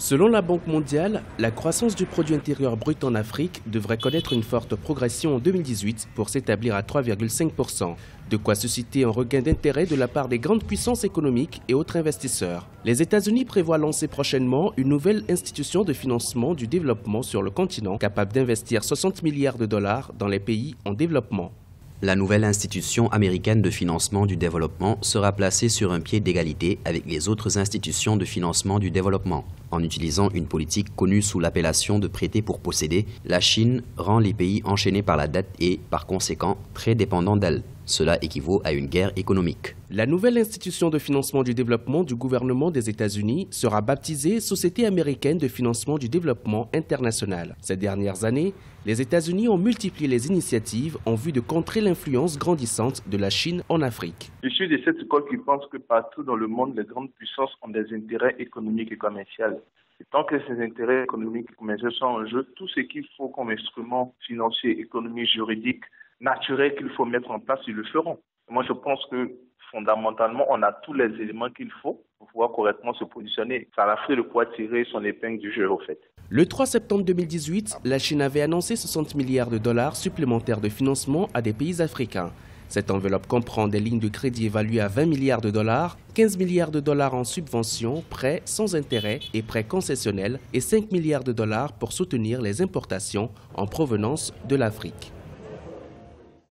Selon la Banque mondiale, la croissance du produit intérieur brut en Afrique devrait connaître une forte progression en 2018 pour s'établir à 3,5%. De quoi susciter un regain d'intérêt de la part des grandes puissances économiques et autres investisseurs. Les États-Unis prévoient lancer prochainement une nouvelle institution de financement du développement sur le continent capable d'investir 60 milliards de dollars dans les pays en développement. La nouvelle institution américaine de financement du développement sera placée sur un pied d'égalité avec les autres institutions de financement du développement. En utilisant une politique connue sous l'appellation de prêter pour posséder, la Chine rend les pays enchaînés par la dette et, par conséquent, très dépendants d'elle. Cela équivaut à une guerre économique. La nouvelle institution de financement du développement du gouvernement des États-Unis sera baptisée Société américaine de financement du développement international. Ces dernières années, les États-Unis ont multiplié les initiatives en vue de contrer l'influence grandissante de la Chine en Afrique. Je suis de cette école qui pense que partout dans le monde, les grandes puissances ont des intérêts économiques et commerciaux. Et tant que ces intérêts économiques et commerciaux sont en jeu, tout ce qu'il faut comme instrument financier, économique, juridique, naturel qu'il faut mettre en place, ils le feront. Moi, je pense que fondamentalement, on a tous les éléments qu'il faut pour pouvoir correctement se positionner. Ça a fait de quoi tirer son épingle du jeu, au fait. Le 3 septembre 2018, la Chine avait annoncé 60 milliards de dollars supplémentaires de financement à des pays africains. Cette enveloppe comprend des lignes de crédit évaluées à 20 milliards de dollars, 15 milliards de dollars en subventions, prêts sans intérêt et prêts concessionnels et 5 milliards de dollars pour soutenir les importations en provenance de l'Afrique.